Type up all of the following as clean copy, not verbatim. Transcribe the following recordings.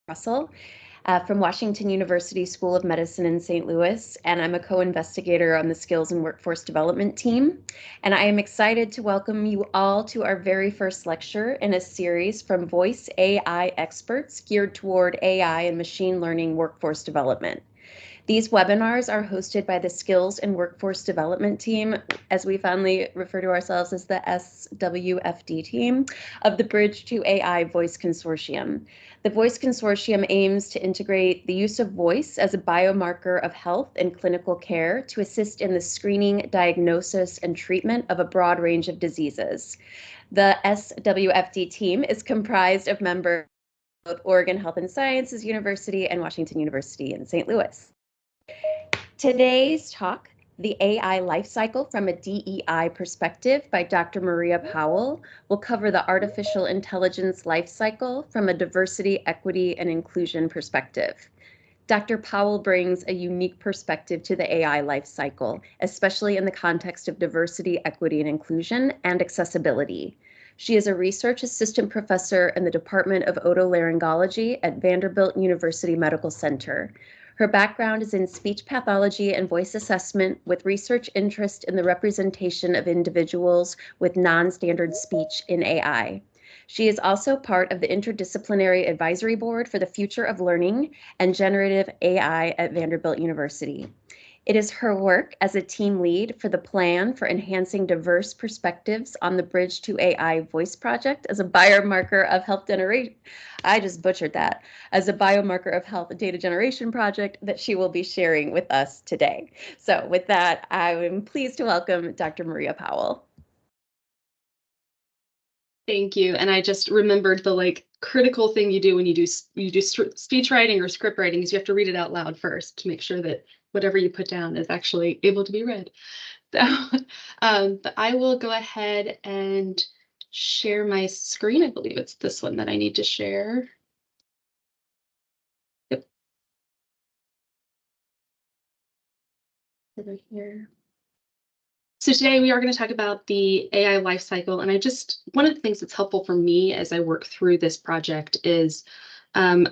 Russell from Washington University School of Medicine in St. Louis, and I'm a co-investigator on the Skills and Workforce Development team. And I am excited to welcome you all to our very first lecture in a series from Voice AI experts geared toward AI and machine learning workforce development. These webinars are hosted by the Skills and Workforce Development team, as we fondly refer to ourselves as the SWFD team, of the Bridge2AI Voice Consortium. The Voice Consortium aims to integrate the use of voice as a biomarker of health and clinical care to assist in the screening, diagnosis, and treatment of a broad range of diseases. The SWFD team is comprised of members of Oregon Health and Sciences University and Washington University in St. Louis. Today's talk, The AI Lifecycle from a DEI Perspective by Dr. Maria Powell, will cover the artificial intelligence lifecycle from a diversity, equity, and inclusion perspective. Dr. Powell brings a unique perspective to the AI lifecycle, especially in the context of diversity, equity, and inclusion, and accessibility. She is a research assistant professor in the Department of Otolaryngology at Vanderbilt University Medical Center. Her background is in speech pathology and voice assessment with research interest in the representation of individuals with non-standard speech in AI. She is also part of the Interdisciplinary Advisory Board for the Future of Learning and Generative AI at Vanderbilt University. It is her work as a team lead for the plan for enhancing diverse perspectives on the Bridge2AI Voice Project as a biomarker of health generation. I just butchered that. As a biomarker of health data generation project that she will be sharing with us today. So with that, I am pleased to welcome Dr. Maria Powell. Thank you. And I just remembered the critical thing you do when you do speech writing or script writing is you have to read it out loud first to make sure that whatever you put down is actually able to be read. So but I will go ahead and share my screen. I believe it's this one that I need to share. Yep. Over here. So today we are going to talk about the AI lifecycle, and one of the things that's helpful for me as I work through this project is kind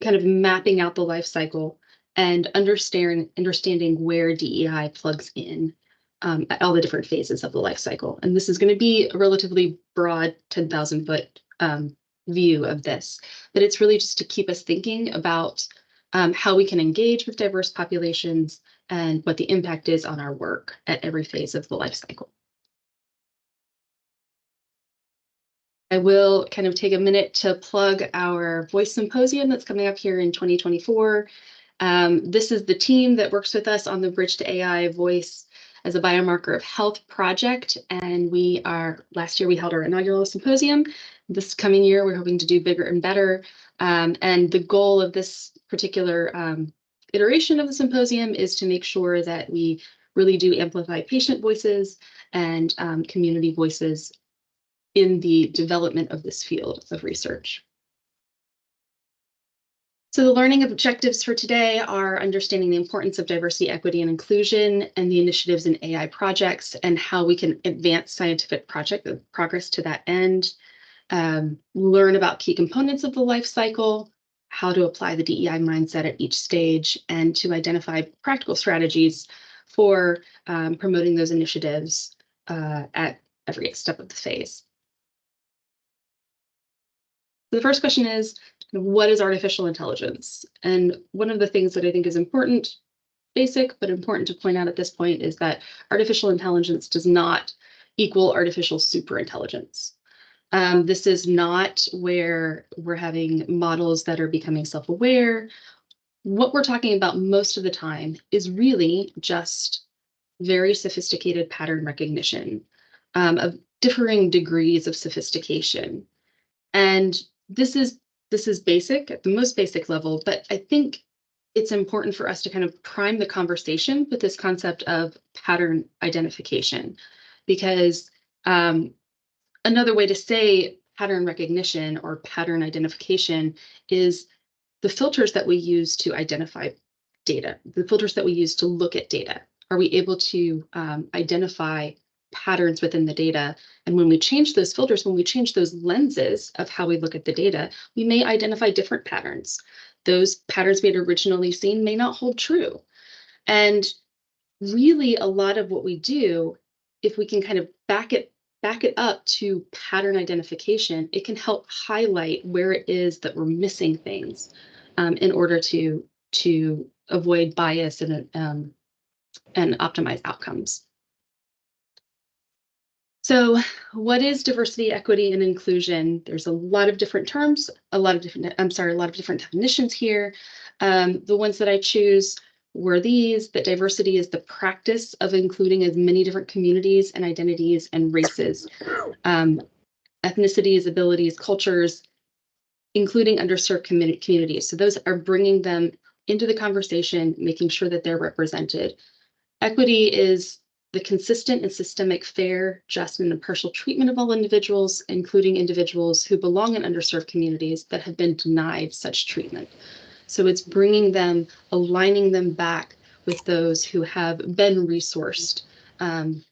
of mapping out the lifecycle and understanding where DEI plugs in at all the different phases of the lifecycle. And this is going to be a relatively broad 10,000-foot view of this, but it's really just to keep us thinking about how we can engage with diverse populations and what the impact is on our work at every phase of the life cycle. I will kind of take a minute to plug our Voice Symposium that's coming up here in 2024. This is the team that works with us on the Bridge2AI Voice as a biomarker of health project. And last year we held our inaugural symposium. This coming year, we're hoping to do bigger and better. And the goal of this particular iteration of the symposium is to make sure that we really do amplify patient voices and community voices in the development of this field of research. So the learning objectives for today are understanding the importance of diversity, equity, and inclusion, and the initiatives in AI projects, and how we can advance scientific progress to that end. Learn about key components of the life cycle, how to apply the DEI mindset at each stage, and to identify practical strategies for promoting those initiatives at every step of the phase. The first question is, what is artificial intelligence? And one of the things that I think is important, basic, but important to point out at this point is that artificial intelligence does not equal artificial superintelligence. This is not where we're having models that are becoming self-aware. What we're talking about most of the time is really just very sophisticated pattern recognition of differing degrees of sophistication. And this is basic at the most basic level, but I think it's important for us to kind of prime the conversation with this concept of pattern identification, because another way to say pattern recognition or pattern identification is the filters that we use to identify data, the filters that we use to look at data. Are we able to identify patterns within the data. And when we change those filters, when we change those lenses of how we look at the data, we may identify different patterns. Those patterns we had originally seen may not hold true. And really, a lot of what we do, if we can kind of back it up to pattern identification, it can help highlight where it is that we're missing things in order to avoid bias and optimize outcomes. So what is diversity, equity, and inclusion? There's a lot of different terms, a lot of different definitions here. The ones that I choose were these: that diversity is the practice of including as many different communities and identities and races, ethnicities, abilities, cultures, including underserved communities. So those are bringing them into the conversation, making sure that they're represented. Equity is the consistent and systemic, fair, just, and impartial treatment of all individuals, including individuals who belong in underserved communities that have been denied such treatment. So it's bringing them, aligning them back with those who have been resourced in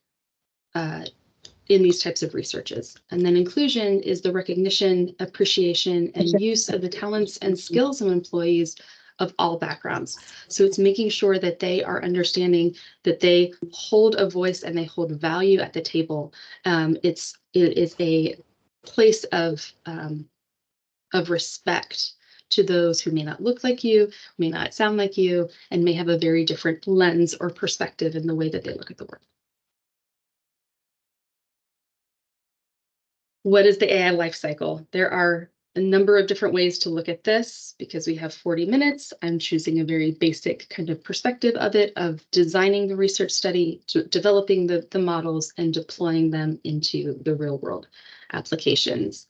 these types of researches. And then inclusion is the recognition, appreciation, and use of the talents and skills of employees of all backgrounds. So it's making sure that they are understanding that they hold a voice and they hold value at the table. It is a place of respect to those who may not look like you, may not sound like you, and may have a very different lens or perspective in the way that they look at the world. What is the AI life cycle? There are a number of different ways to look at this. Because we have 40 minutes, I'm choosing a very basic kind of perspective of it, of designing the research study, developing the models, and deploying them into the real world applications.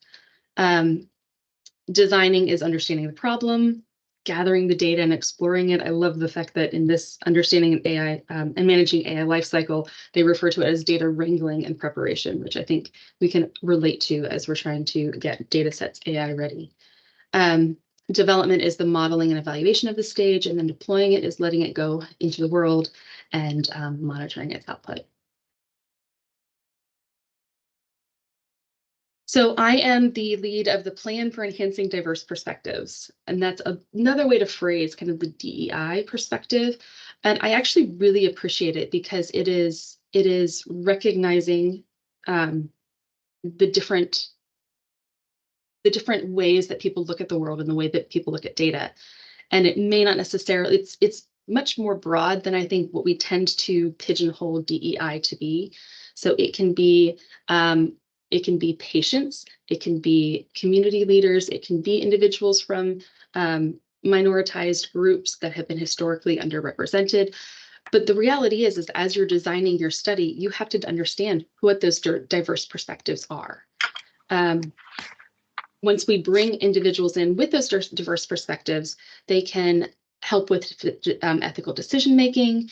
Designing is understanding the problem, gathering the data and exploring it. I love the fact that in this understanding of AI and managing AI lifecycle, they refer to it as data wrangling and preparation, which I think we can relate to as we're trying to get data sets AI ready. Development is the modeling and evaluation of the stage, and then deploying it is letting it go into the world and monitoring its output. So I am the lead of the Plan for Enhancing Diverse Perspectives, and that's another way to phrase kind of the DEI perspective. And I actually really appreciate it because it is recognizing the different ways that people look at the world and the way that people look at data. And it may not necessarily, it's much more broad than I think what we tend to pigeonhole DEI to be. So it can be patients, it can be community leaders, it can be individuals from minoritized groups that have been historically underrepresented. But the reality is as you're designing your study, you have to understand what those diverse perspectives are. Once we bring individuals in with those diverse perspectives, they can help with ethical decision-making.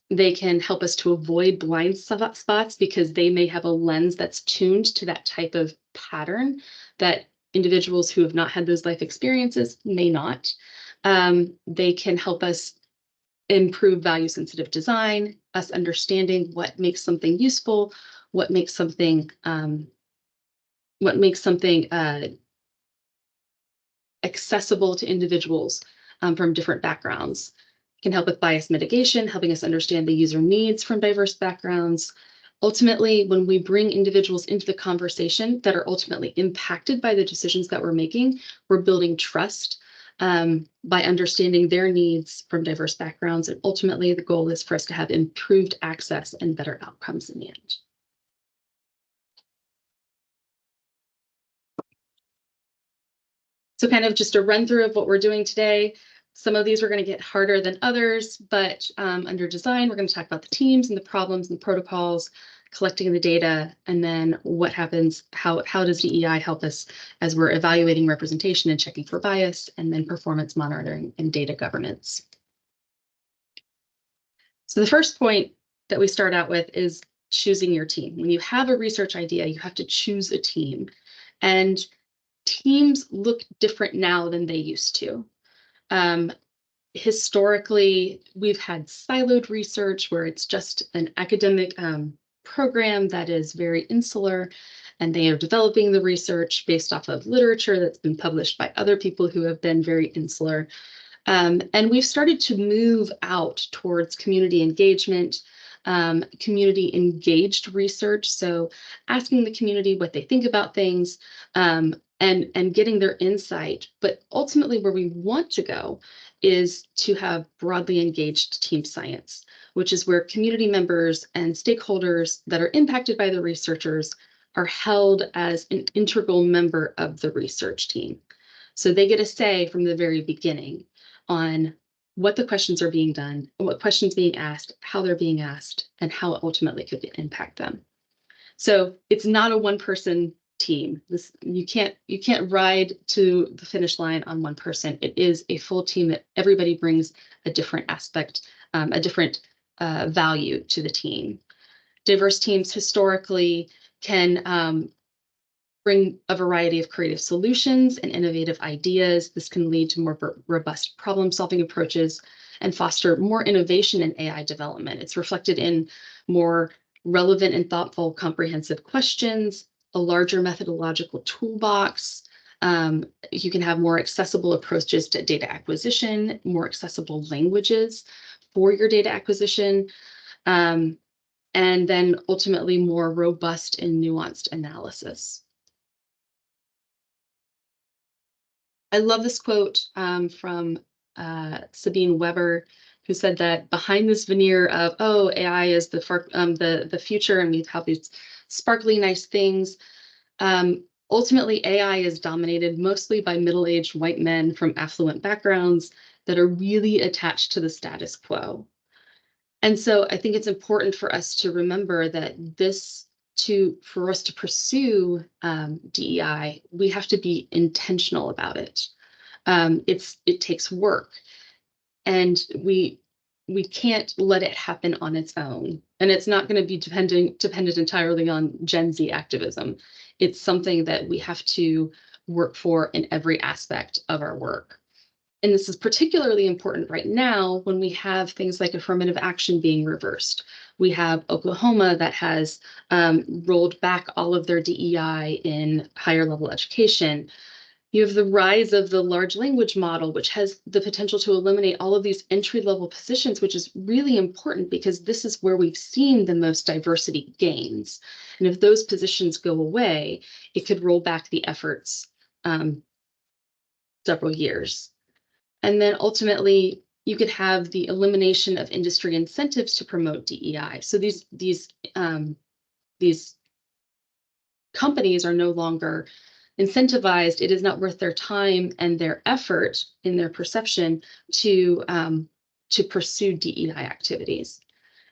They can help us to avoid blind spots because they may have a lens that's tuned to that type of pattern that individuals who have not had those life experiences may not. They can help us improve value-sensitive design, us understanding what makes something useful, what makes something accessible to individuals from different backgrounds. Can help with bias mitigation, helping us understand the user needs from diverse backgrounds. Ultimately, when we bring individuals into the conversation that are ultimately impacted by the decisions that we're making, we're building trust by understanding their needs from diverse backgrounds. And ultimately, the goal is for us to have improved access and better outcomes in the end. So kind of just a run through of what we're doing today. Some of these are going to get harder than others, but under design, we're going to talk about the teams and the problems and the protocols, collecting the data, and then what happens, how does DEI help us as we're evaluating representation and checking for bias, and then performance monitoring and data governance. So the first point that we start out with is choosing your team. When you have a research idea, you have to choose a team. And teams look different now than they used to. Historically, we've had siloed research where it's just an academic program that is very insular, and they are developing the research based off of literature that's been published by other people who have been very insular. And we've started to move out towards community engagement, community engaged research. So asking the community what they think about things, and getting their insight. But ultimately where we want to go is to have broadly engaged team science, which is where community members and stakeholders that are impacted by the researchers are held as an integral member of the research team. So they get a say from the very beginning on what the questions are being done, what questions being asked, how they're being asked, and how it ultimately could impact them. So it's not a one-person team. You can't ride to the finish line on one person. It is a full team that everybody brings a different aspect, a different value to the team. Diverse teams historically can bring a variety of creative solutions and innovative ideas. This can lead to more robust problem-solving approaches and foster more innovation in AI development. It's reflected in more relevant and thoughtful, comprehensive questions, a larger methodological toolbox. You can have more accessible approaches to data acquisition, more accessible languages for your data acquisition, and then ultimately more robust and nuanced analysis. I love this quote from Sabine Weber, who said that behind this veneer of, oh, AI is the future and we have these sparkly, nice things, ultimately AI is dominated mostly by middle-aged white men from affluent backgrounds that are really attached to the status quo. And so I think it's important for us to remember that for us to pursue DEI, we have to be intentional about it. It takes work, and we can't let it happen on its own. And it's not going to be dependent entirely on Gen Z activism. It's something that we have to work for in every aspect of our work. And this is particularly important right now when we have things like affirmative action being reversed. We have Oklahoma that has rolled back all of their DEI in higher level education. You have the rise of the large language model, which has the potential to eliminate all of these entry-level positions, which is really important because this is where we've seen the most diversity gains. And if those positions go away, it could roll back the efforts several years. And then ultimately, you could have the elimination of industry incentives to promote DEI. So these companies are no longer incentivized. It is not worth their time and their effort in their perception to pursue DEI activities.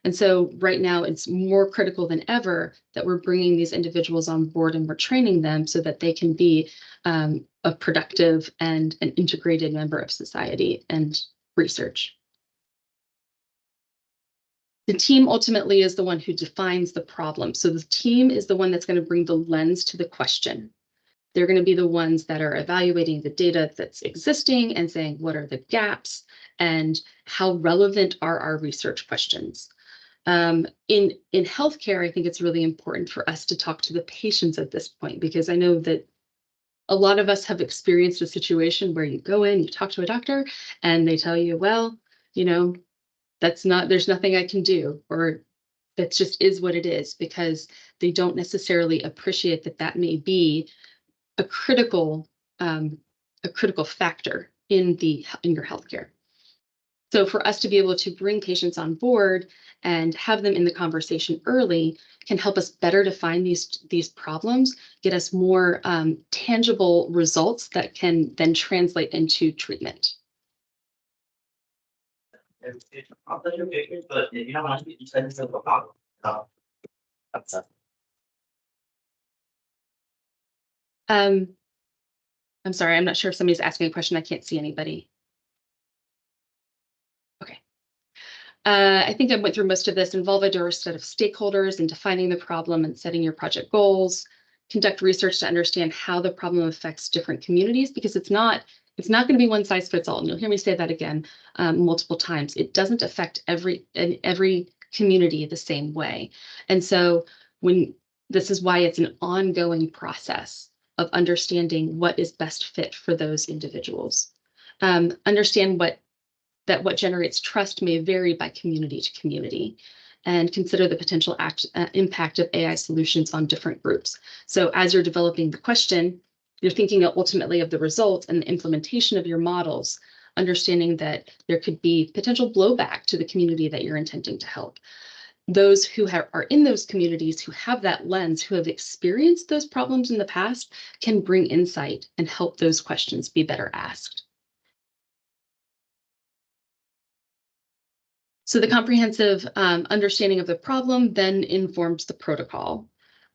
And so right now it's more critical than ever that we're bringing these individuals on board and we're training them so that they can be a productive and an integrated member of society and research. The team ultimately is the one who defines the problem. So the team is the one that's going to bring the lens to the question. They're going to be the ones that are evaluating the data that's existing and saying, what are the gaps and how relevant are our research questions? In healthcare, I think it's really important for us to talk to the patients at this point, because I know that a lot of us have experienced a situation where you go in, you talk to a doctor and they tell you, well, there's nothing I can do, or that just is what it is, because they don't necessarily appreciate that may be a critical factor in your healthcare. So for us to be able to bring patients on board and have them in the conversation early can help us better define these problems, get us more tangible results that can then translate into treatment. I'm sorry, I'm not sure if somebody's asking a question. I can't see anybody. Okay. I think I went through most of this. Involve a diverse set of stakeholders in defining the problem and setting your project goals. Conduct research to understand how the problem affects different communities, because it's not going to be one size fits all. And you'll hear me say that again multiple times. It doesn't affect every community the same way. And so this is why it's an ongoing process of understanding what is best fit for those individuals. Understand that what generates trust may vary by community to community, and consider the potential impact of AI solutions on different groups. So as you're developing the question, you're thinking ultimately of the results and the implementation of your models, understanding that there could be potential blowback to the community that you're intending to help. Those who are in those communities, who have that lens, who have experienced those problems in the past, can bring insight and help those questions be better asked. So the comprehensive understanding of the problem then informs the protocol.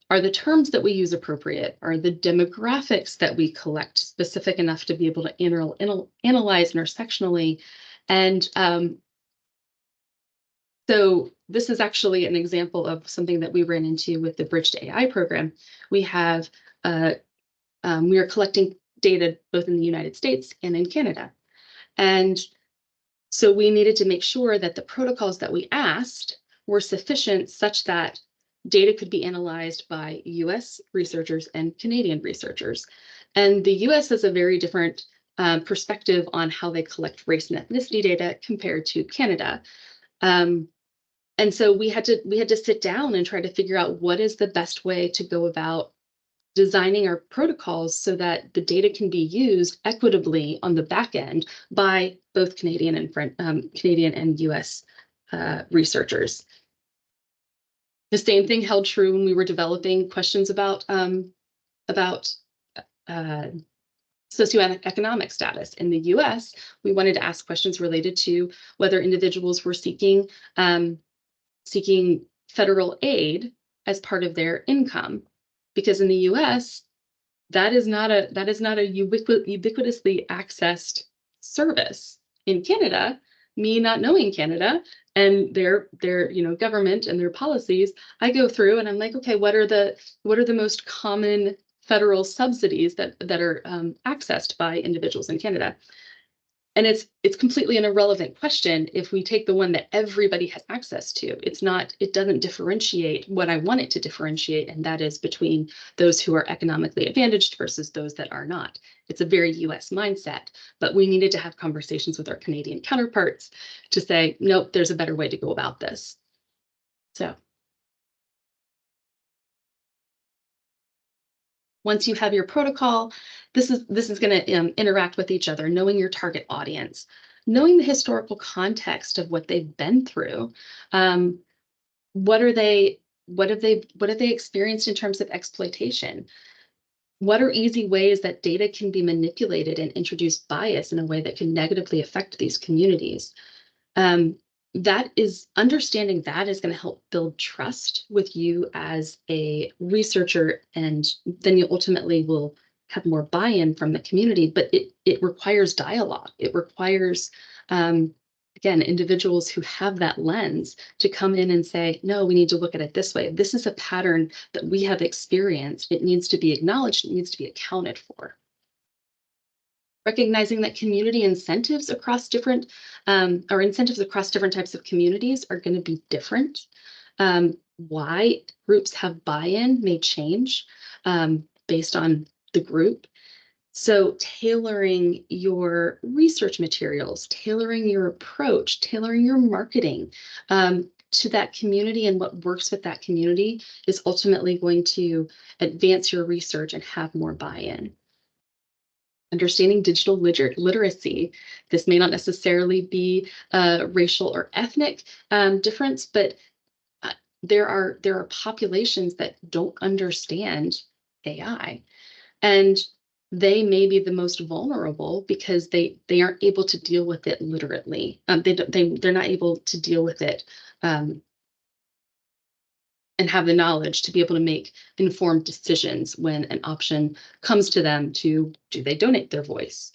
Are the terms that we use appropriate? Are the demographics that we collect specific enough to be able to analyze intersectionally? And so this is actually an example of something that we ran into with the Bridge2AI program. We are collecting data both in the United States and in Canada. And so we needed to make sure that the protocols that we asked were sufficient such that data could be analyzed by US researchers and Canadian researchers. And the US has a very different perspective on how they collect race and ethnicity data compared to Canada. And so we had to sit down and try to figure out what is the best way to go about designing our protocols so that the data can be used equitably on the back end by both Canadian and US researchers. The same thing held true when we were developing questions about socioeconomic status. In the US, we wanted to ask questions related to whether individuals were seeking federal aid as part of their income. Because in the US, that is not a ubiquitously accessed service. In Canada, me not knowing Canada and their government and their policies, I go through and I'm like, okay, what are the most common federal subsidies that are accessed by individuals in Canada? And it's completely an irrelevant question if we take the one that everybody has access to. It doesn't differentiate what I want it to differentiate, and that is between those who are economically advantaged versus those that are not. It's a very US mindset, but we needed to have conversations with our Canadian counterparts to say, nope, there's a better way to go about this. So once you have your protocol, this is going to interact with each other, knowing your target audience, knowing the historical context of what they've been through. What have they experienced in terms of exploitation? What are easy ways that data can be manipulated and introduce bias in a way that can negatively affect these communities? Understanding that is going to help build trust with you as a researcher, and then you ultimately will have more buy-in from the community. But it requires dialogue. It requires, again, individuals who have that lens to come in and say, no, we need to look at it this way. This is a pattern that we have experienced. It needs to be acknowledged. It needs to be accounted for. Recognizing that community incentives across different types of communities are going to be different. Why groups have buy-in may change based on the group. So tailoring your research materials, tailoring your approach, tailoring your marketing to that community and what works with that community is ultimately going to advance your research and have more buy-in. Understanding digital literacy. This may not necessarily be a racial or ethnic difference, but there are populations that don't understand AI, and they may be the most vulnerable because they aren't able to deal with it literally. They're not able to deal with it and have the knowledge to be able to make informed decisions when an option comes to them to, do they donate their voice?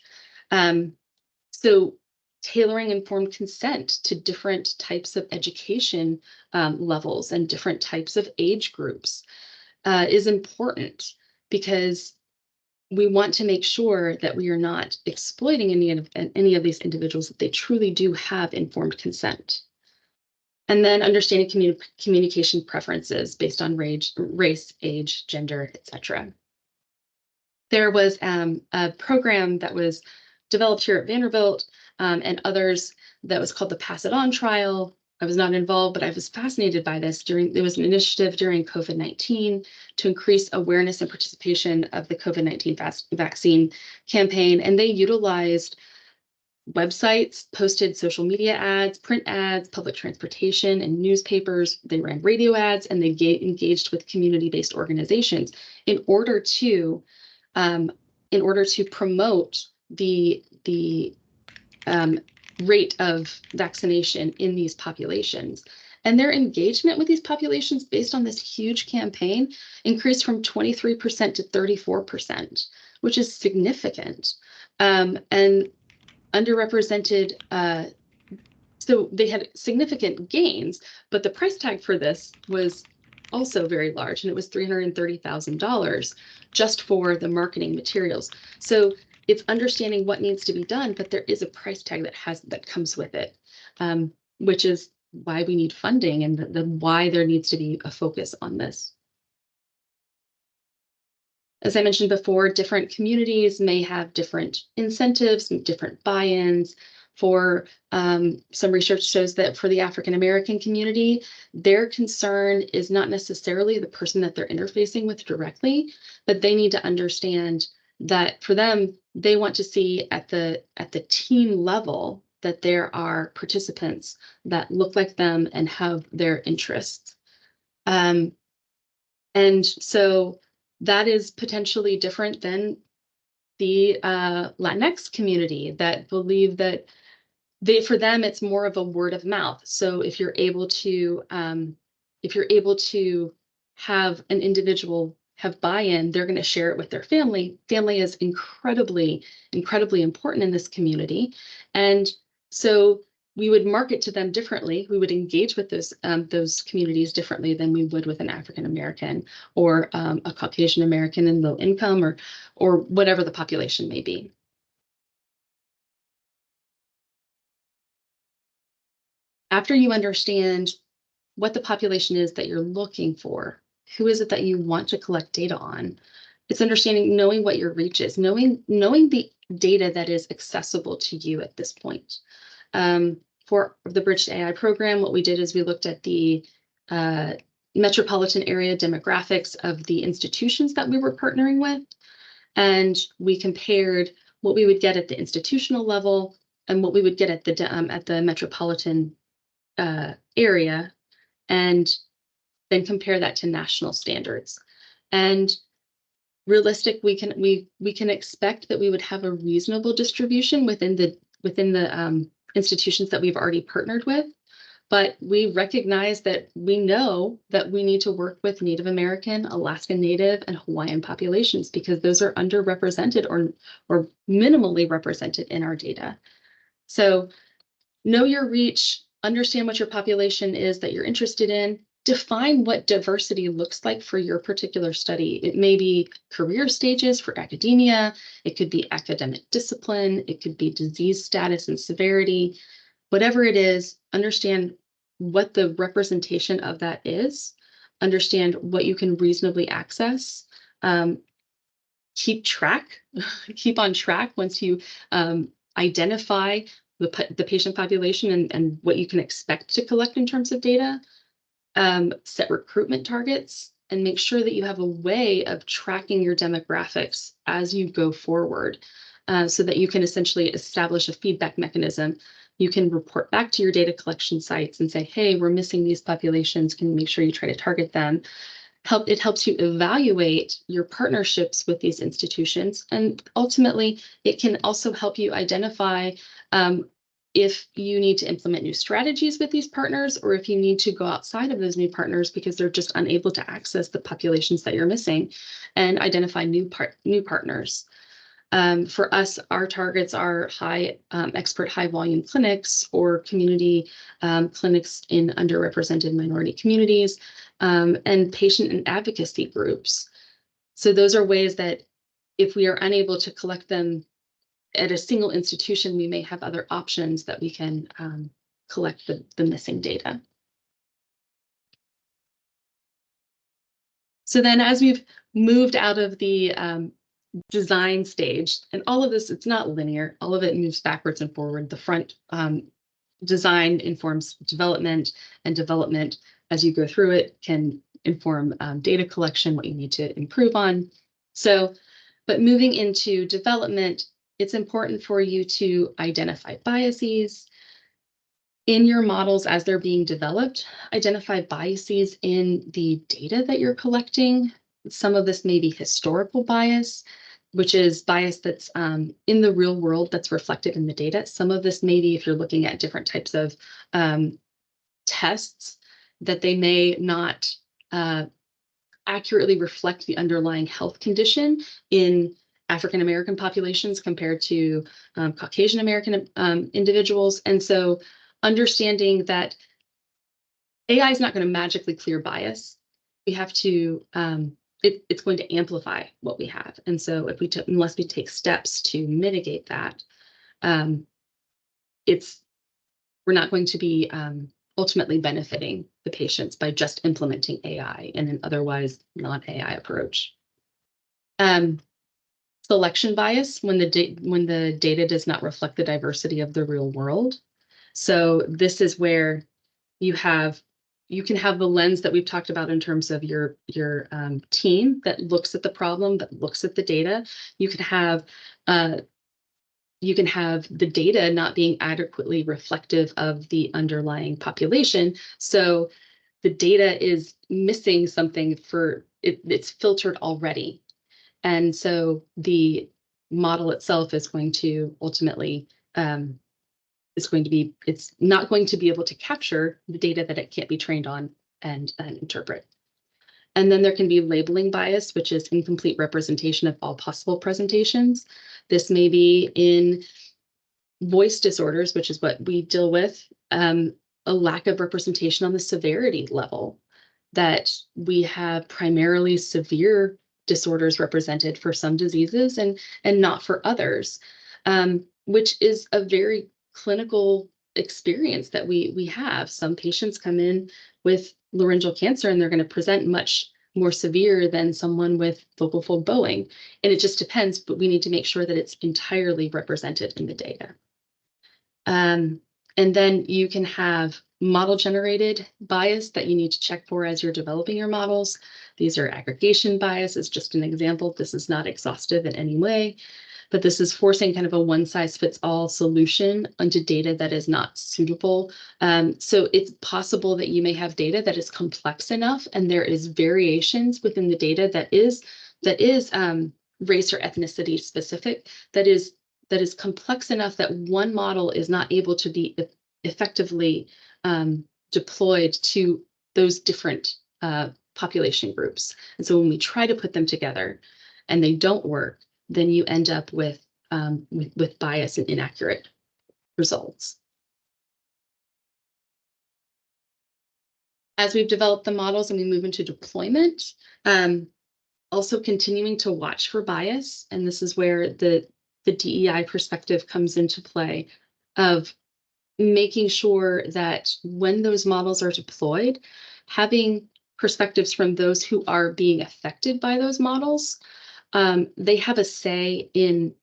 So tailoring informed consent to different types of education levels and different types of age groups is important, because we want to make sure that we are not exploiting any of these individuals, that they truly do have informed consent. And then understanding communication preferences based on race, age, gender, etc. There was a program that was developed here at Vanderbilt and others that was called the Pass It On trial. I was not involved, but I was fascinated by this. There was an initiative during COVID-19 to increase awareness and participation of the COVID-19 vaccine campaign, and they utilized websites, posted social media ads, print ads, public transportation, and newspapers. They ran radio ads, and they engaged with community-based organizations in order to promote the rate of vaccination in these populations. And their engagement with these populations based on this huge campaign increased from 23% to 34%, which is significant. And underrepresented, so they had significant gains, but the price tag for this was also very large, and it was $330,000 just for the marketing materials. So it's understanding what needs to be done, but there is a price tag that comes with it, which is why we need funding and why there needs to be a focus on this. As I mentioned before, different communities may have different incentives and different buy-ins. For some research shows that for the African American community, their concern is not necessarily the person that they're interfacing with directly, but they need to understand that for them, they want to see at the team level that there are participants that look like them and have their interests. And so that is potentially different than the Latinx community that believe that for them, it's more of a word of mouth. So if you're able to have an individual have buy-in, they're going to share it with their family. Family is incredibly important in this community. And so we would market to them differently. We would engage with those communities differently than we would with an African American or a Caucasian American in low income or whatever the population may be. After you understand what the population is that you're looking for, who is it that you want to collect data on, it's knowing what your reach is, knowing the data that is accessible to you at this point. For the Bridge2AI program, what we did is we looked at the metropolitan area demographics of the institutions that we were partnering with, and we compared what we would get at the institutional level and what we would get at the metropolitan area, and then compare that to national standards. And realistic, we can expect that we would have a reasonable distribution within the institutions that we've already partnered with, but we recognize that we know that we need to work with Native American, Alaska Native, and Hawaiian populations because those are underrepresented or minimally represented in our data. So know your reach, understand what your population is that you're interested in, define what diversity looks like for your particular study. It may be career stages for academia, it could be academic discipline, it could be disease status and severity. Whatever it is, understand what the representation of that is, understand what you can reasonably access, keep on track once you identify the patient population and what you can expect to collect in terms of data, set recruitment targets, and make sure that you have a way of tracking your demographics as you go forward so that you can essentially establish a feedback mechanism. You can report back to your data collection sites and say, hey, we're missing these populations. Can you make sure you try to target them? It helps you evaluate your partnerships with these institutions. And ultimately, it can also help you identify if you need to implement new strategies with these partners, or if you need to go outside of those new partners because they're just unable to access the populations that you're missing, and identify new partners. For us, our targets are expert high volume clinics or community clinics in underrepresented minority communities, and patient and advocacy groups. So those are ways that if we are unable to collect them at a single institution, we may have other options that we can collect the missing data. So then as we've moved out of the design stage, and all of this, it's not linear, all of it moves backwards and forward. The front design informs development, and development, as you go through it, can inform data collection, what you need to improve on. So, but moving into development, it's important for you to identify biases in your models as they're being developed, identify biases in the data that you're collecting. Some of this may be historical bias, which is bias that's in the real world that's reflected in the data. Some of this may be if you're looking at different types of tests, that they may not accurately reflect the underlying health condition in African American populations compared to Caucasian American individuals. And so understanding that AI is not going to magically clear bias. We have to, it's going to amplify what we have. And so if we unless we take steps to mitigate that, we're not going to be ultimately benefiting the patients by just implementing AI in an otherwise non-AI approach. Selection bias when the data does not reflect the diversity of the real world. So this is where you can have the lens that we've talked about in terms of your team that looks at the problem, that looks at the data. You can have the data not being adequately reflective of the underlying population. So the data is missing something it's filtered already. And so the model itself is going to ultimately it's not going to be able to capture the data that it can't be trained on and interpret. And then there can be labeling bias, which is incomplete representation of all possible presentations. This may be in voice disorders, which is what we deal with, a lack of representation on the severity level, that we have primarily severe disorders represented for some diseases and not for others, which is a very clinical experience that we have. Some patients come in with laryngeal cancer and they're going to present much more severe than someone with vocal fold bowing. And it just depends, but we need to make sure that it's entirely represented in the data. And then you can have model generated bias that you need to check for as you're developing your models. These are aggregation bias is just an example. This is not exhaustive in any way, but this is forcing kind of a one size fits all solution onto data that is not suitable. So it's possible that you may have data that is complex enough and there is variations within the data that is race or ethnicity specific, that is complex enough that one model is not able to be effectively deployed to those different population groups. And so when we try to put them together and they don't work, then you end up with bias and inaccurate results. As we've developed the models and we move into deployment, also continuing to watch for bias. And this is where the DEI perspective comes into play, of making sure that when those models are deployed, having perspectives from those who are being affected by those models, they have a say in,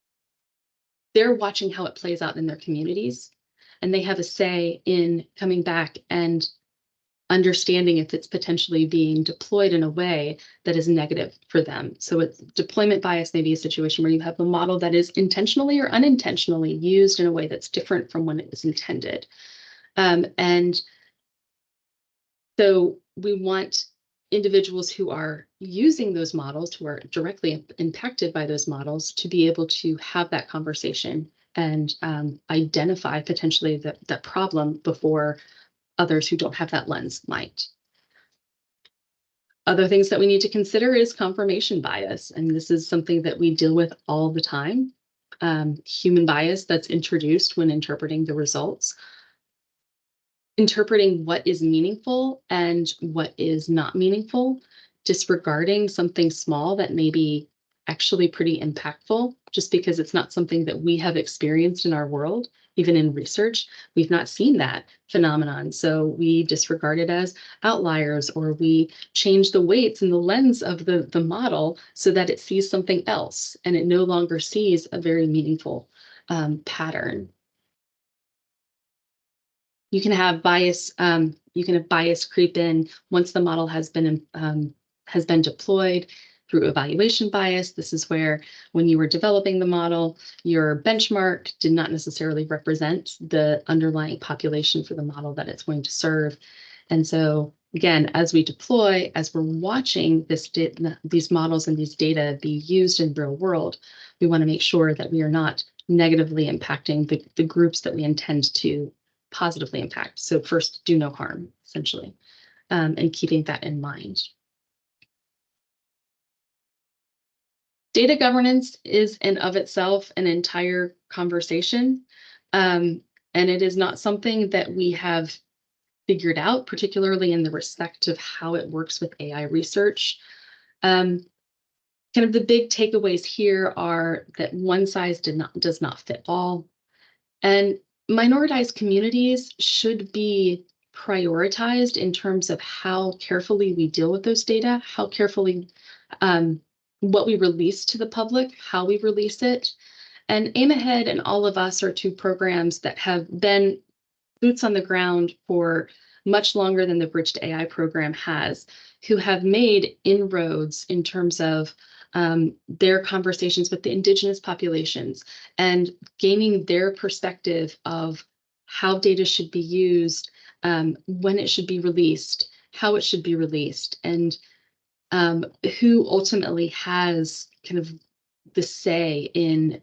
they're watching how it plays out in their communities, and they have a say in coming back and understanding if it's potentially being deployed in a way that is negative for them. So it's deployment bias may be a situation where you have a model that is intentionally or unintentionally used in a way that's different from when it was intended. And so we want individuals who are using those models, who are directly impacted by those models, to be able to have that conversation and identify potentially that problem before others who don't have that lens might. Other things that we need to consider is confirmation bias, and this is something that we deal with all the time. Human bias that's introduced when interpreting the results. Interpreting what is meaningful and what is not meaningful, disregarding something small that may be actually pretty impactful, just because it's not something that we have experienced in our world. Even in research, we've not seen that phenomenon. So we disregard it as outliers, or we change the weights and the lens of the model so that it sees something else and it no longer sees a very meaningful pattern. You can have bias. You can have bias creep in once the model has been deployed through evaluation bias. This is where, when you were developing the model, your benchmark did not necessarily represent the underlying population for the model that it's going to serve. And so, again, as we deploy, as we're watching these models and these data be used in real world, we want to make sure that we are not negatively impacting the groups that we intend to positively impact. So first, do no harm, essentially, and keeping that in mind. Data governance is in of itself an entire conversation, and it is not something that we have figured out, particularly in the respect of how it works with AI research. Kind of the big takeaways here are that one size does not fit all, and minoritized communities should be prioritized in terms of how carefully we deal with those data, how carefully what we release to the public, how we release it. And Aim Ahead and All of Us are two programs that have been boots on the ground for much longer than the Bridge2AI program has, who have made inroads in terms of their conversations with the indigenous populations and gaining their perspective of how data should be used, when it should be released, how it should be released, and who ultimately has kind of the say in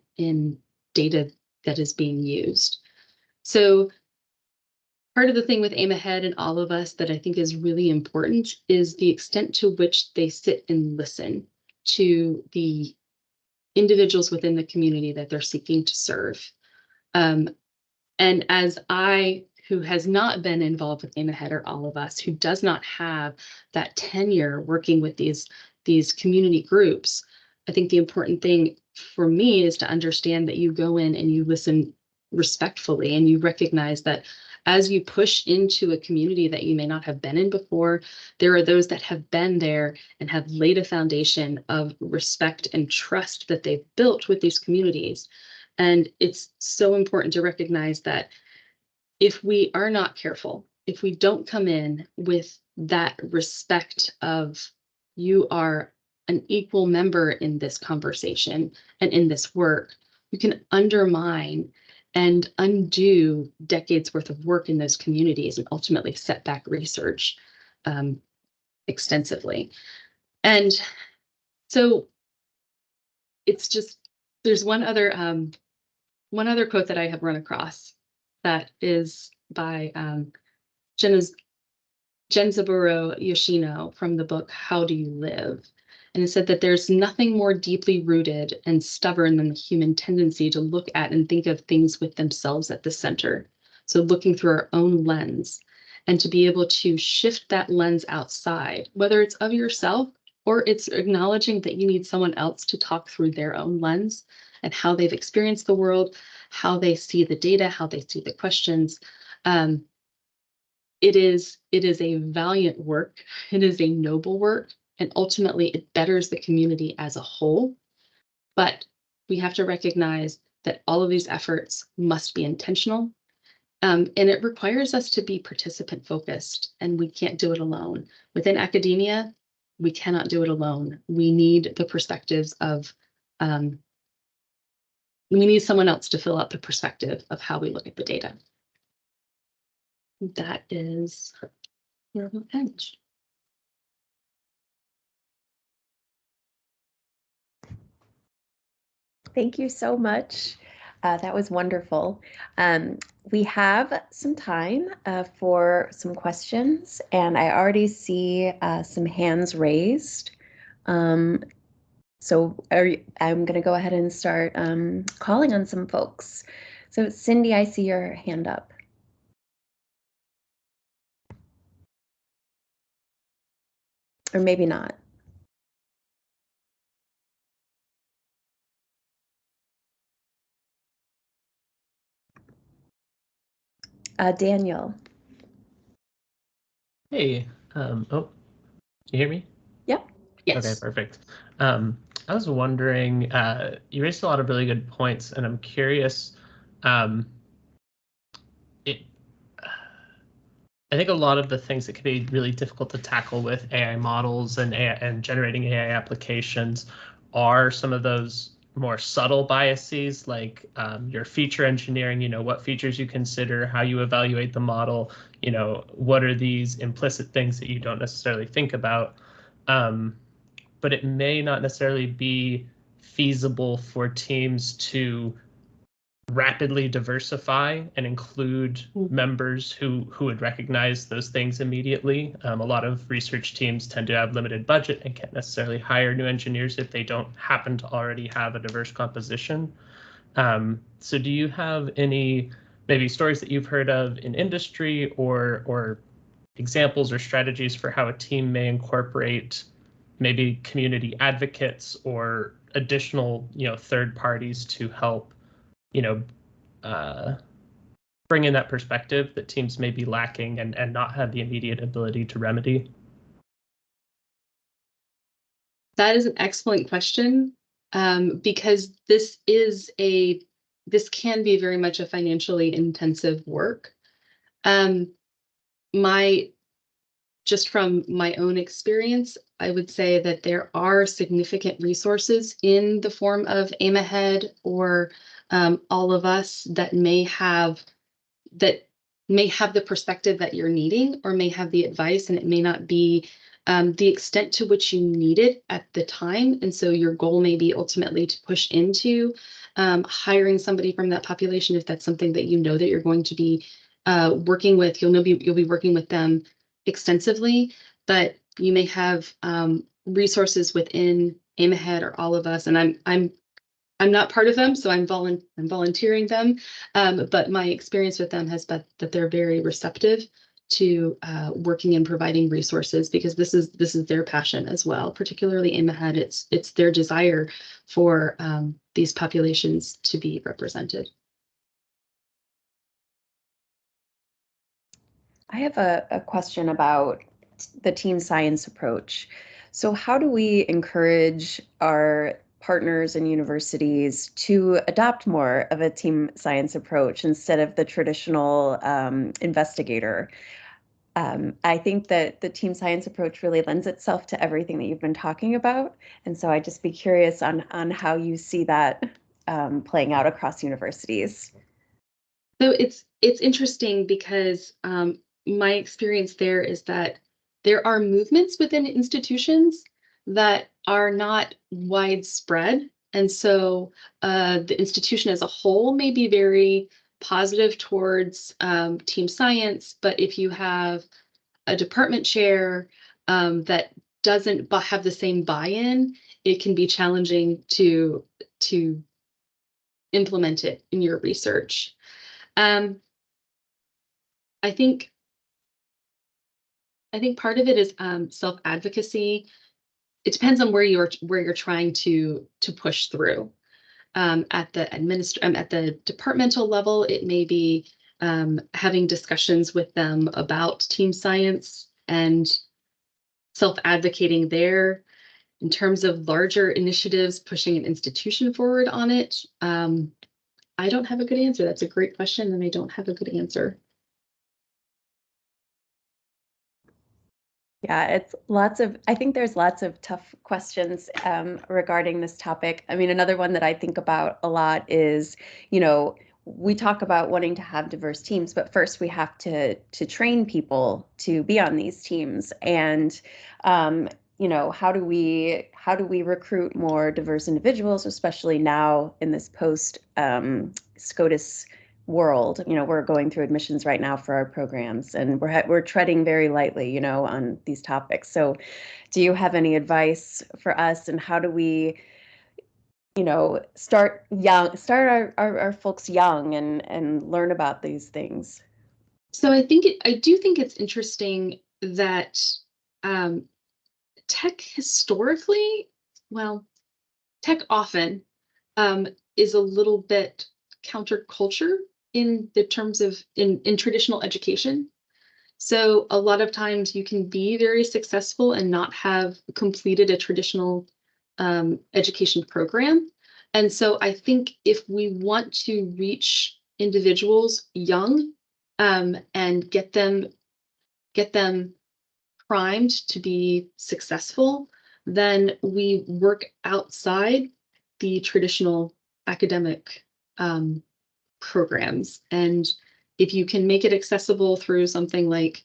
data that is being used. So part of the thing with Aim Ahead and All of Us that I think is really important is the extent to which they sit and listen to the individuals within the community that they're seeking to serve. And as who has not been involved with Aim Ahead or All of Us, who does not have that tenure working with these community groups, I think the important thing for me is to understand that you go in and you listen respectfully, and you recognize that as you push into a community that you may not have been in before, there are those that have been there and have laid a foundation of respect and trust that they've built with these communities. And it's so important to recognize that if we are not careful, if we don't come in with that respect of, you are an equal member in this conversation and in this work, you can undermine and undo decades worth of work in those communities and ultimately set back research extensively. And so it's just, there's one other quote that I have run across that is by Genzaburo Yoshino from the book How Do You Live? And it said that there's nothing more deeply rooted and stubborn than the human tendency to look at and think of things with themselves at the center. So looking through our own lens, and to be able to shift that lens outside, whether it's of yourself or it's acknowledging that you need someone else to talk through their own lens and how they've experienced the world, how they see the data, how they see the questions. It is a valiant work. It is a noble work, and ultimately it betters the community as a whole. But we have to recognize that all of these efforts must be intentional, and it requires us to be participant focused, and we can't do it alone. Within academia, we cannot do it alone. We need the perspectives of, we need someone else to fill out the perspective of how we look at the data. That is your end. Thank you so much. That was wonderful. We have some time for some questions, and I already see some hands raised. So I'm going to go ahead and start calling on some folks. So Cindy, I see your hand up. Or maybe not. Daniel. Hey, oh, can you hear me? Yep. Yes. Okay, perfect. I was wondering, you raised a lot of really good points, and I'm curious, it, I think a lot of the things that can be really difficult to tackle with AI models and generating AI applications are some of those more subtle biases, like your feature engineering, what features you consider, how you evaluate the model, what are these implicit things that you don't necessarily think about. But it may not necessarily be feasible for teams to rapidly diversify and include members who would recognize those things immediately. A lot of research teams tend to have limited budget and can't necessarily hire new engineers if they don't happen to already have a diverse composition. So do you have any maybe stories that you've heard of in industry or examples or strategies for how a team may incorporate maybe community advocates or additional, third parties to help bring in that perspective that teams may be lacking and not have the immediate ability to remedy? That is an excellent question, because this can be very much a financially intensive work. Just from my own experience, I would say that there are significant resources in the form of Aim Ahead or all of us that may have the perspective that you're needing, or may have the advice, and it may not be the extent to which you need it at the time. And so your goal may be ultimately to push into hiring somebody from that population if that's something that you know that you're going to be working with. You'll be working with them extensively, but you may have resources within Aim Ahead or all of us, and I'm not part of them, so I'm volunteering them. But my experience with them has been that they're very receptive to working and providing resources, because this is their passion as well. Particularly Aim Ahead, it's their desire for these populations to be represented. I have a question about the team science approach. So how do we encourage our partners and universities to adopt more of a team science approach instead of the traditional investigator? I think that the team science approach really lends itself to everything that you've been talking about. And so I'd just be curious on how you see that playing out across universities. So it's interesting because my experience there is that there are movements within institutions that are not widespread. And so the institution as a whole may be very positive towards team science, but if you have a department chair that doesn't have the same buy-in, it can be challenging to implement it in your research. I think part of it is self-advocacy. It depends on where you're trying to push through. At the departmental level, it may be having discussions with them about team science and self-advocating there. In terms of larger initiatives, pushing an institution forward on it, I don't have a good answer. That's a great question, and I don't have a good answer. Yeah, I think there's lots of tough questions regarding this topic. I mean, another one that I think about a lot is, we talk about wanting to have diverse teams, but first we have to train people to be on these teams. And, how do we recruit more diverse individuals, especially now in this post SCOTUS world? We're going through admissions right now for our programs, and we're treading very lightly, on these topics. So do you have any advice for us, and how do we, start our folks young and learn about these things? So I do think it's interesting that tech historically, tech often is a little bit counterculture in the terms of in traditional education. So a lot of times you can be very successful and not have completed a traditional education program. And so I think if we want to reach individuals young and get them primed to be successful, then we work outside the traditional academic programs. And if you can make it accessible through something like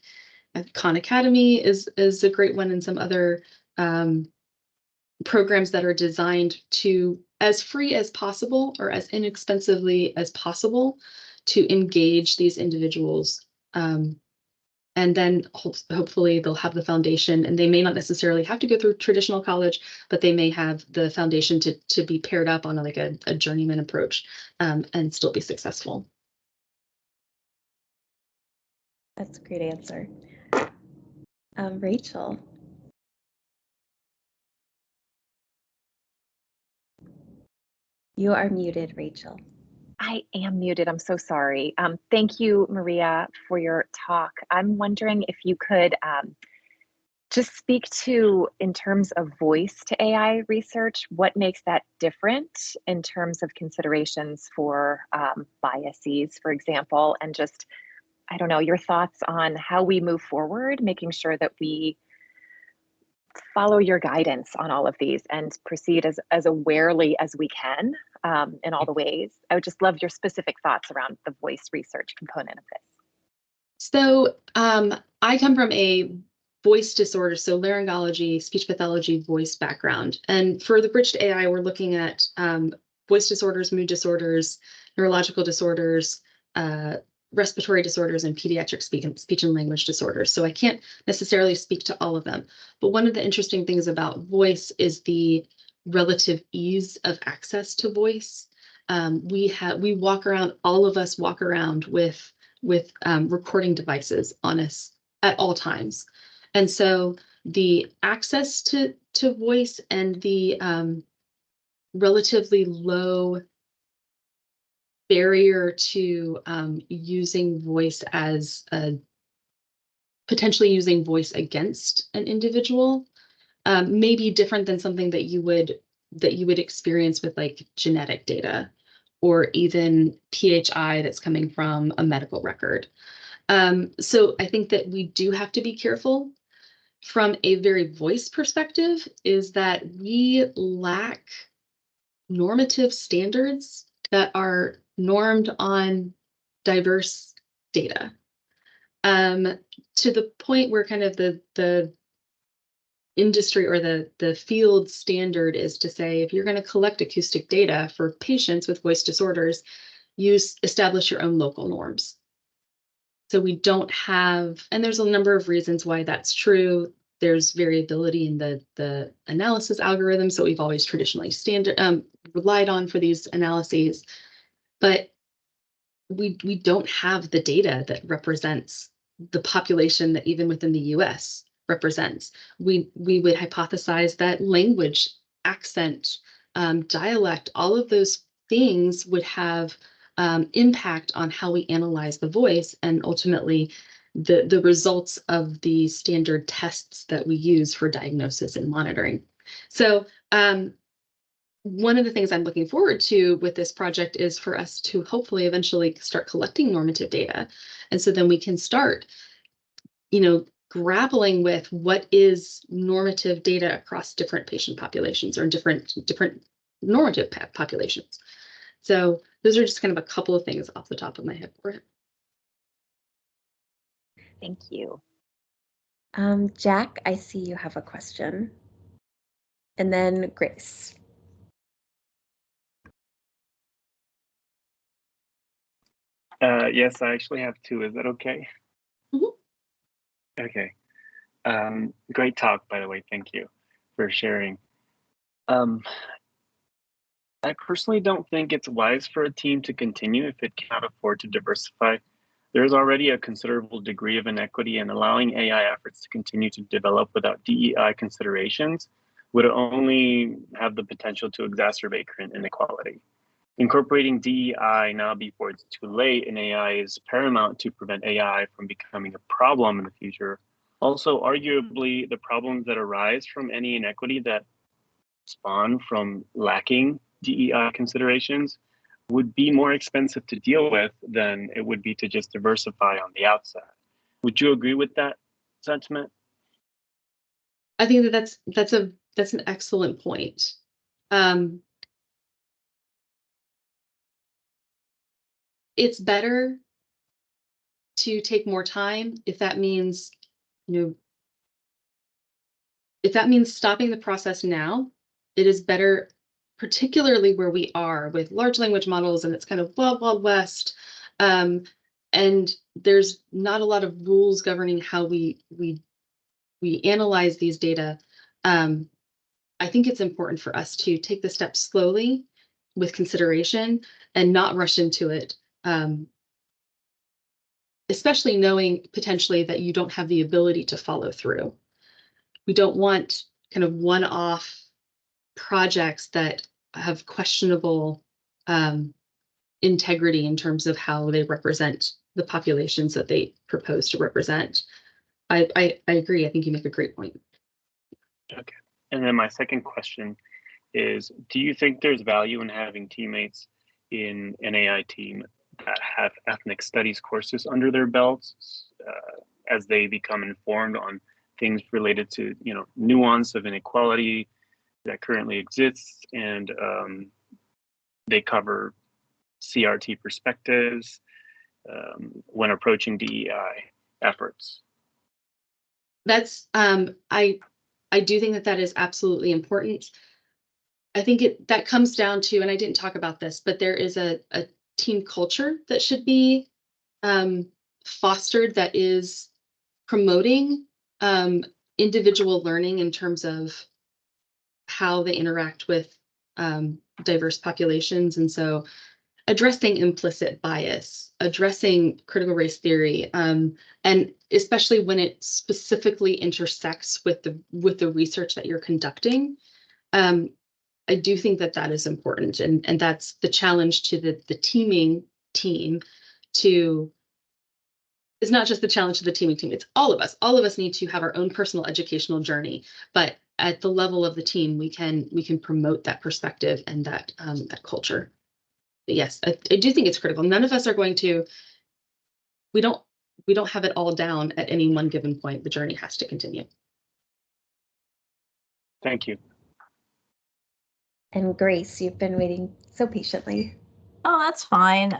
Khan Academy is a great one, and some other programs that are designed to, as free as possible or as inexpensively as possible, to engage these individuals. And then hopefully they'll have the foundation, and they may not necessarily have to go through traditional college, but they may have the foundation to be paired up on like a journeyman approach and still be successful. That's a great answer. Rachel. You are muted, Rachel. I am muted. I'm so sorry. Thank you, Maria, for your talk. I'm wondering if you could just speak to, in terms of voice to AI research, what makes that different in terms of considerations for biases, for example, and just, I don't know, your thoughts on how we move forward, making sure that we follow your guidance on all of these and proceed as awarely as we can in all the ways. I would just love your specific thoughts around the voice research component of this. So I come from a voice disorder, so laryngology, speech pathology, voice background. And for the Bridge2AI, we're looking at voice disorders, mood disorders, neurological disorders, respiratory disorders, and pediatric speech and language disorders. So I can't necessarily speak to all of them. But one of the interesting things about voice is the relative ease of access to voice. We walk around, all of us walk around with recording devices on us at all times. And so the access to voice and the relatively low barrier to using voice as potentially using voice against an individual may be different than something that you would experience with like genetic data or even PHI that's coming from a medical record. So I think that we do have to be careful from a very voice perspective, is that we lack normative standards that are normed on diverse data, to the point where kind of the industry or the field standard is to say, if you're going to collect acoustic data for patients with voice disorders, establish your own local norms. So we don't have, and there's a number of reasons why that's true. There's variability in the analysis algorithm, so we've always traditionally relied on for these analyses, but we don't have the data that represents the population that even within the US represents. We would hypothesize that language, accent, dialect, all of those things would have impact on how we analyze the voice and ultimately the results of the standard tests that we use for diagnosis and monitoring. So one of the things I'm looking forward to with this project is for us to hopefully eventually start collecting normative data. And so then we can start, grappling with what is normative data across different patient populations or different normative populations. So those are just kind of a couple of things off the top of my head for it. Thank you. Jack, I see you have a question. And then Grace. Yes, I actually have two. Is that okay? Mm-hmm. Okay. Great talk, by the way. Thank you for sharing. I personally don't think it's wise for a team to continue if it cannot afford to diversify. There is already a considerable degree of inequity, and allowing AI efforts to continue to develop without DEI considerations would only have the potential to exacerbate current inequality. Incorporating DEI now before it's too late in AI is paramount to prevent AI from becoming a problem in the future. Also, arguably, the problems that arise from any inequity that spawn from lacking DEI considerations would be more expensive to deal with than it would be to just diversify on the outset. Would you agree with that sentiment? I think that that's an excellent point. It's better to take more time if that means, if that means stopping the process now. It is better, particularly where we are with large language models and it's kind of wild, wild west. And there's not a lot of rules governing how we analyze these data. I think it's important for us to take the steps slowly with consideration and not rush into it. Especially knowing potentially that you don't have the ability to follow through. We don't want kind of one-off projects that have questionable integrity in terms of how they represent the populations that they propose to represent. I agree. I think you make a great point. Okay. And then my second question is, do you think there's value in having teammates in an AI team that have ethnic studies courses under their belts as they become informed on things related to, nuance of inequality that currently exists, and they cover CRT perspectives when approaching DEI efforts? That's I do think that is absolutely important. I think that comes down to, and I didn't talk about this, but there is a team culture that should be fostered that is promoting individual learning in terms of how they interact with diverse populations. And so addressing implicit bias, addressing critical race theory, and especially when it specifically intersects with the research that you're conducting. I do think that is important, and that's the challenge to the teaming team. It's not just the challenge to the teaming team, it's all of us. All of us need to have our own personal educational journey, but at the level of the team, we can promote that perspective and that culture. But yes, I do think it's critical. None of us are going to, we don't have it all down at any one given point. The journey has to continue. Thank you. And Grace, you've been waiting so patiently. Oh, that's fine.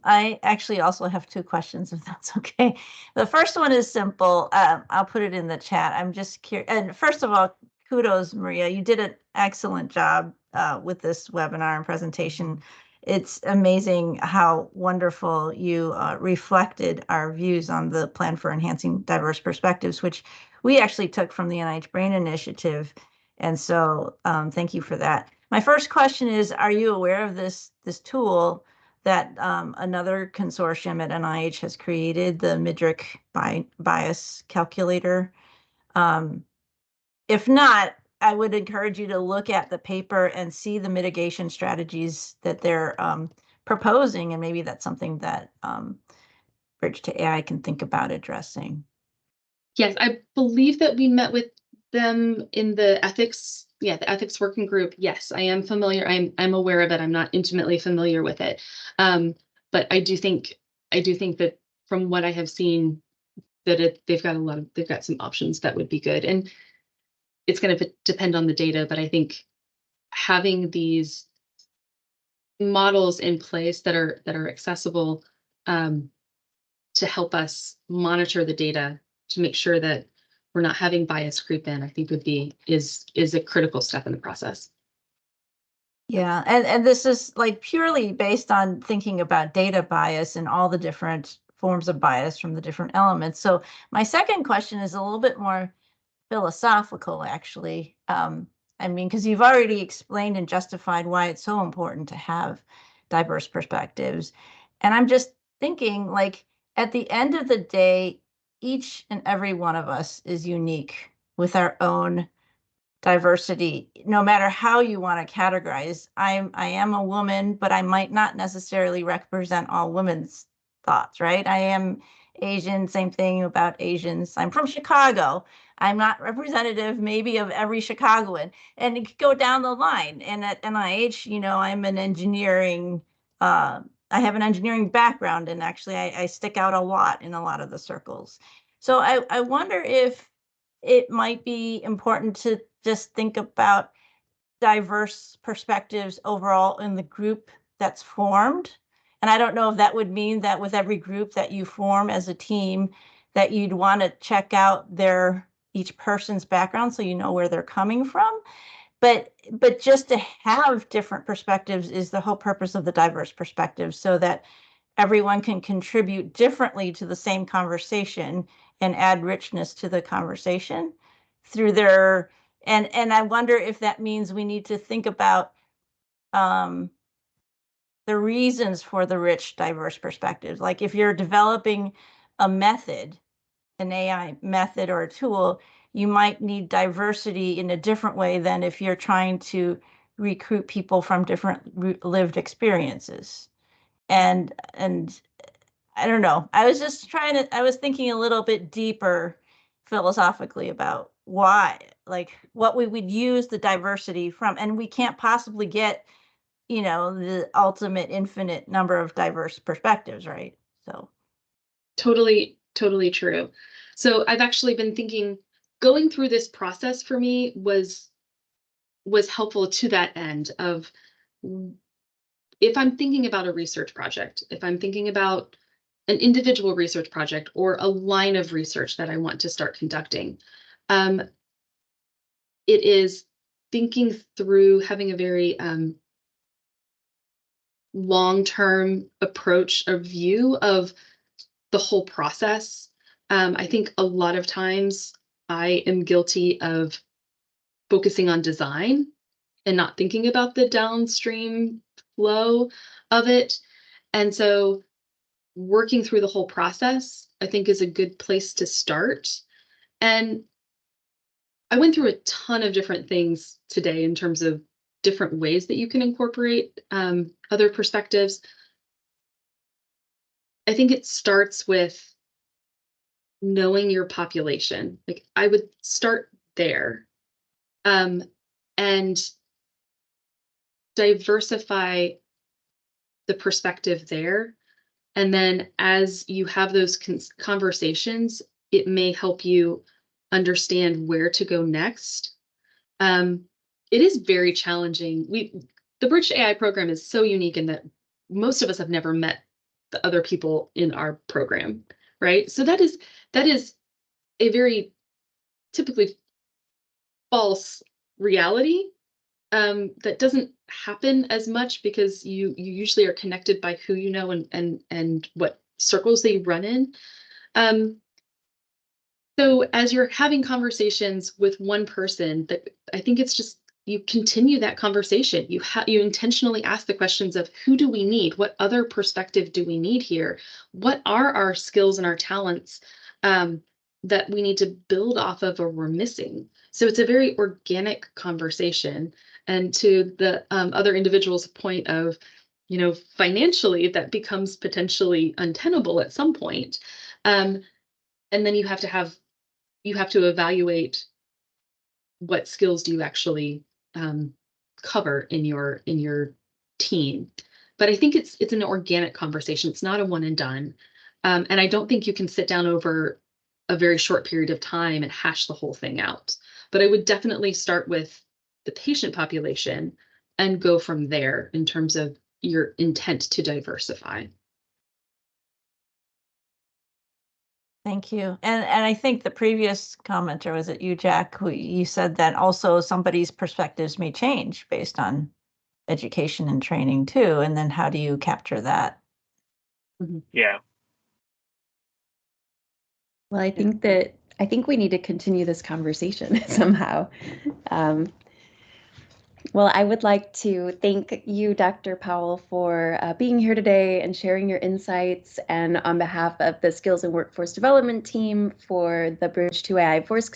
I actually also have two questions, if that's okay. The first one is simple. I'll put it in the chat. I'm just curious. And first of all, kudos, Maria. You did an excellent job with this webinar and presentation. It's amazing how wonderful you reflected our views on the Plan for Enhancing Diverse Perspectives, which we actually took from the NIH Brain Initiative. And so thank you for that. My first question is, are you aware of this tool that another consortium at NIH has created, the Midrick Bias Calculator? If not, I would encourage you to look at the paper and see the mitigation strategies that they're proposing, and maybe that's something that Bridge2AI can think about addressing. Yes, I believe that we met with them in the ethics, the ethics working group. Yes, I am familiar. I'm aware of it. I'm not intimately familiar with it, but I do think that from what I have seen, that they've got some options that would be good, and it's going to depend on the data. But I think having these models in place that are accessible to help us monitor the data to make sure that we're not having bias creep in, I think is a critical step in the process. Yeah, and this is like purely based on thinking about data bias and all the different forms of bias from the different elements. So my second question is a little bit more philosophical, actually. I mean, because you've already explained and justified why it's so important to have diverse perspectives. And I'm just thinking, like, at the end of the day, each and every one of us is unique with our own diversity, no matter how you want to categorize. I am a woman, but I might not necessarily represent all women's thoughts, right? I am Asian, same thing about Asians. I'm from Chicago. I'm not representative maybe of every Chicagoan, and it could go down the line. And at NIH, I'm an engineering, I have an engineering background, and actually I stick out a lot in a lot of the circles. So I wonder if it might be important to just think about diverse perspectives overall in the group that's formed. And I don't know if that would mean that with every group that you form as a team, that you'd want to check out each person's background so you know where they're coming from. But just to have different perspectives is the whole purpose of the diverse perspective, so that everyone can contribute differently to the same conversation and add richness to the conversation through their, and I wonder if that means we need to think about the reasons for the rich, diverse perspectives. Like if you're developing a method, an AI method or a tool, you might need diversity in a different way than if you're trying to recruit people from different lived experiences. And I don't know. I was thinking a little bit deeper philosophically about why, like what we would use the diversity from, and we can't possibly get, the ultimate infinite number of diverse perspectives, right? So. Totally true. So I've actually been thinking, going through this process for me was helpful to that end of, if I'm thinking about a research project, if I'm thinking about an individual research project or a line of research that I want to start conducting, it is thinking through, having a very long-term approach or view of the whole process. I think a lot of times I am guilty of focusing on design and not thinking about the downstream flow of it. And so working through the whole process, I think, is a good place to start. And I went through a ton of different things today in terms of different ways that you can incorporate other perspectives. I think it starts with knowing your population. Like, I would start there, and diversify the perspective there. And then as you have those conversations, it may help you understand where to go next. It is very challenging. The Bridge2AI program is so unique in that most of us have never met the other people in our program, right? So that is a very typically false reality that doesn't happen as much, because you usually are connected by who you know and what circles that you run in. So as you're having conversations with one person, that I think it's just, you continue that conversation. You intentionally ask the questions of, who do we need? What other perspective do we need here? What are our skills and our talents that we need to build off of, or we're missing? So it's a very organic conversation. And to the other individual's point of, financially, that becomes potentially untenable at some point. And then you have to evaluate, what skills do you actually cover in your team. But I think it's an organic conversation. It's not a one and done. And I don't think you can sit down over a very short period of time and hash the whole thing out. But I would definitely start with the patient population and go from there in terms of your intent to diversify. Thank you. And I think the previous commenter, was it you, Jack, who you said that also somebody's perspectives may change based on education and training too. And then how do you capture that? Yeah. Well, I think we need to continue this conversation somehow. Well, I would like to thank you, Dr. Powell, for being here today and sharing your insights. And on behalf of the Skills and Workforce Development team for the Bridge2AI Voice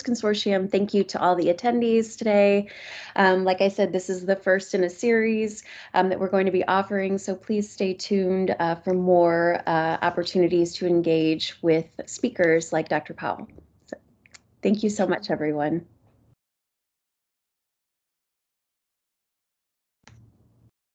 Consortium, thank you to all the attendees today. Like I said, this is the first in a series that we're going to be offering, so please stay tuned for more opportunities to engage with speakers like Dr. Powell. So, thank you so much, everyone.